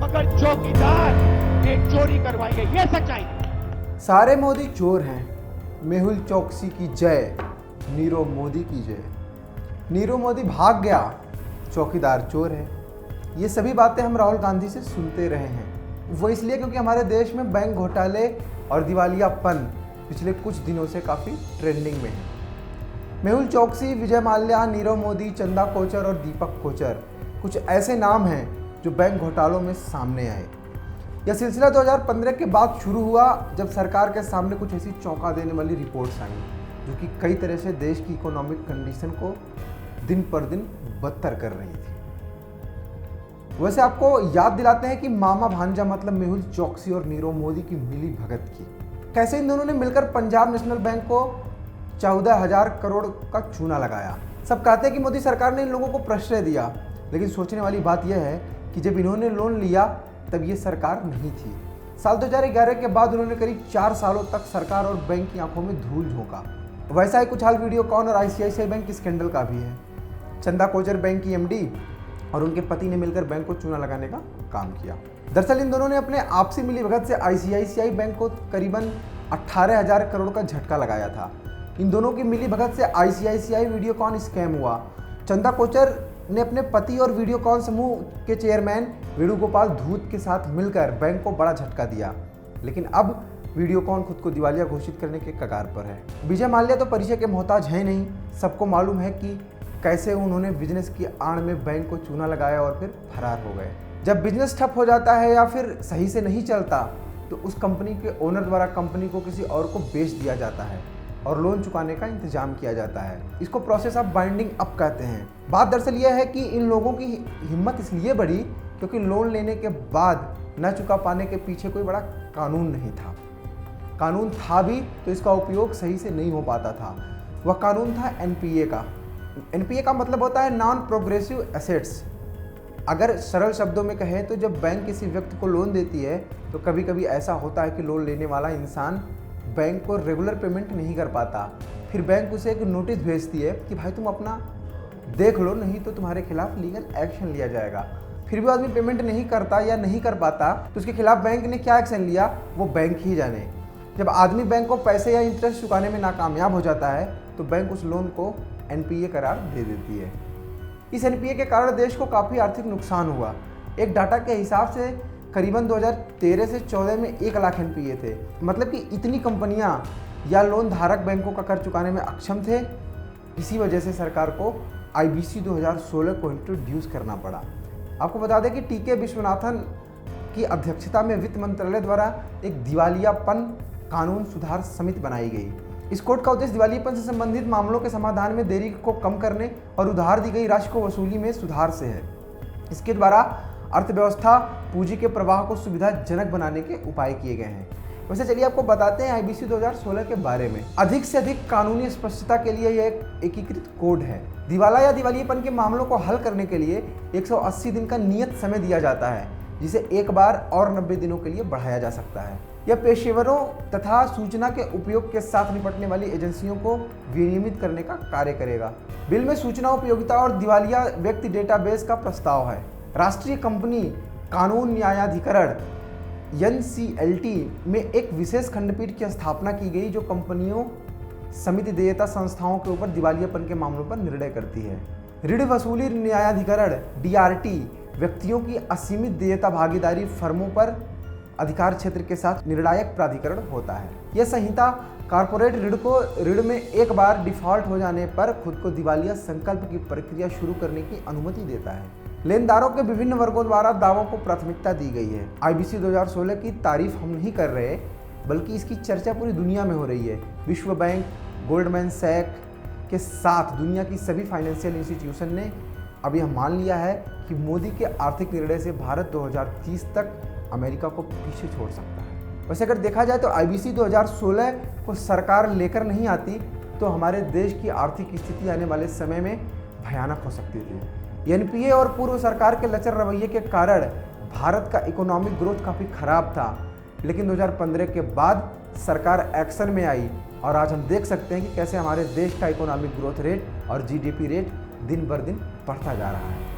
मगर चौकीदार ने चोरी करवाई है, ये सच्चाई है। सारे मोदी चोर हैं, मेहुल चौकसी की जय, नीरव मोदी की जय। नीरव मोदी भाग गया, चौकीदार चोर है। ये सभी बातें हम राहुल गांधी से सुनते रहे हैं। वो इसलिए क्योंकि हमारे देश में बैंक घोटाले और दिवालियापन पिछले कुछ दिनों से काफ़ी ट्रेंडिंग में है। मेहुल चौकसी, विजय माल्या, नीरव मोदी, चंदा कोचर और दीपक कोचर कुछ ऐसे नाम हैं जो बैंक घोटालों में सामने आए। यह सिलसिला 2015 के बाद शुरू हुआ, जब सरकार के सामने कुछ ऐसी चौंका देने वाली रिपोर्ट्स आई जो कि कई तरह से देश की इकोनॉमिक कंडीशन को दिन पर दिन बदतर कर रही थी। वैसे आपको याद दिलाते हैं कि मामा भांजा मतलब मेहुल चौकसी और नीरव मोदी की मिली भगत की। कैसे इन दोनों ने मिलकर पंजाब नेशनल बैंक को 14,000 करोड़ का चूना लगाया। सब कहते हैं कि मोदी सरकार ने इन लोगों को प्रश्रय दिया, लेकिन सोचने वाली बात यह है कि जब इन्होंने लोन लिया तब ये सरकार नहीं थी। साल 2011 के बाद उन्होंने करीब 4 सालों तक सरकार और बैंक की आंखों में धूल झोंका। वैसा ही कुछ हाल वीडियोकॉन और ICICI बैंक स्कैंडल का भी है। चंदा कोचर बैंक की MD और उनके पति ने मिलकर बैंक को चूना लगाने का काम किया। दरअसल इन दोनों ने अपने आपसी मिलीभगत से ICICI बैंक को करीबन 18,000 करोड़ का झटका लगाया था। इन दोनों की मिलीभगत से ICICI वीडियोकॉन स्कैम हुआ। चंदा कोचर ने अपने पति और वीडियोकॉन समूह के चेयरमैन वेणुगोपाल धूत के साथ मिलकर बैंक को बड़ा झटका दिया, लेकिन अब वीडियोकॉन खुद को दिवालिया घोषित करने के कगार पर है। विजय माल्या तो परिचय के मोहताज है नहीं। सबको मालूम है कि कैसे उन्होंने बिजनेस की आड़ में बैंक को चूना लगाया और फिर फरार हो गए। जब बिजनेस ठप हो जाता है या फिर सही से नहीं चलता तो उस कंपनी के ओनर द्वारा कंपनी को किसी और को बेच दिया जाता है और लोन चुकाने का इंतजाम किया जाता है। इसको प्रोसेस ऑफ बाइंडिंग अप कहते हैं। बात दरअसल यह है कि इन लोगों की हिम्मत इसलिए बढ़ी क्योंकि लोन लेने के बाद न चुका पाने के पीछे कोई बड़ा कानून नहीं था। कानून था भी तो इसका उपयोग सही से नहीं हो पाता था। वह कानून था NPA का। NPA का मतलब होता है नॉन प्रोग्रेसिव एसेट्स। अगर सरल शब्दों में कहें तो जब बैंक किसी व्यक्ति को लोन देती है तो कभी कभी ऐसा होता है कि लोन लेने वाला इंसान बैंक को रेगुलर पेमेंट नहीं कर पाता। फिर बैंक उसे एक नोटिस भेजती है कि भाई तुम अपना देख लो, नहीं तो तुम्हारे खिलाफ लीगल एक्शन लिया जाएगा। फिर भी आदमी पेमेंट नहीं करता या नहीं कर पाता तो उसके खिलाफ बैंक ने क्या एक्शन लिया वो बैंक ही जाने। जब आदमी बैंक को पैसे या इंटरेस्ट चुकाने में नाकामयाब हो जाता है तो बैंक उस लोन को NPA करार दे देती है। इस NPA के कारण देश को काफ़ी आर्थिक नुकसान हुआ। एक डाटा के हिसाब से करीबन 2013 से 14 में 1 लाख NPA थे। मतलब कि इतनी कंपनियां या लोन धारक बैंकों का कर चुकाने में अक्षम थे। इसी वजह से सरकार को IBC 2016 को इंट्रोड्यूस करना पड़ा। आपको बता दें कि TK विश्वनाथन की अध्यक्षता में वित्त मंत्रालय द्वारा एक दिवालियापन कानून सुधार समिति बनाई गई। इस कोड का उद्देश्य दिवालियापन से संबंधित मामलों के समाधान में देरी को कम करने और उधार दी गई राशि को वसूली में सुधार से है। इसके द्वारा अर्थव्यवस्था पूंजी के प्रवाह को सुविधाजनक बनाने के उपाय किए गए हैं। वैसे चलिए आपको बताते हैं IBC 2016 के बारे में। अधिक से अधिक कानूनी स्पष्टता के लिए यह एक एकीकृत कोड है। दिवाला या दिवालियापन के मामलों को हल करने के लिए 180 दिन का नियत समय दिया जाता है, जिसे एक बार और 90 दिनों के लिए बढ़ाया जा सकता है। यह पेशेवरों तथा सूचना के उपयोग के साथ निपटने वाली एजेंसियों को विनियमित करने का कार्य करेगा। बिल में सूचना उपयोगिता और दिवालिया व्यक्ति डेटाबेस का प्रस्ताव है। राष्ट्रीय कंपनी कानून न्यायाधिकरण NCLT में एक विशेष खंडपीठ की स्थापना की गई जो कंपनियों समिति देयता संस्थाओं के ऊपर दिवालियापन के मामलों पर निर्णय करती है। ऋण वसूली न्यायाधिकरण DRT व्यक्तियों की असीमित देयता भागीदारी फर्मों पर अधिकार क्षेत्र के साथ निर्णायक प्राधिकरण होता है। यह संहिता कॉर्पोरेट ऋण में एक बार डिफॉल्ट हो जाने पर खुद को दिवालिया संकल्प की प्रक्रिया शुरू करने की अनुमति देता है। लेनदारों के विभिन्न वर्गों द्वारा दावों को प्राथमिकता दी गई है। IBC 2016 की तारीफ हम नहीं कर रहे, बल्कि इसकी चर्चा पूरी दुनिया में हो रही है। विश्व बैंक, गोल्डमैन सैक के साथ दुनिया की सभी फाइनेंशियल इंस्टीट्यूशन ने अब यह मान लिया है कि मोदी के आर्थिक निर्णय से भारत 2030 तक अमेरिका को पीछे छोड़ सकता है। वैसे अगर देखा जाए तो IBC 2016 को सरकार लेकर नहीं आती तो हमारे देश की आर्थिक स्थिति आने वाले समय में भयानक हो सकती थी। NPA और पूर्व सरकार के लचर रवैये के कारण भारत का इकोनॉमिक ग्रोथ काफ़ी खराब था, लेकिन 2015 के बाद सरकार एक्शन में आई और आज हम देख सकते हैं कि कैसे हमारे देश का इकोनॉमिक ग्रोथ रेट और GDP रेट दिन बर दिन बढ़ता जा रहा है।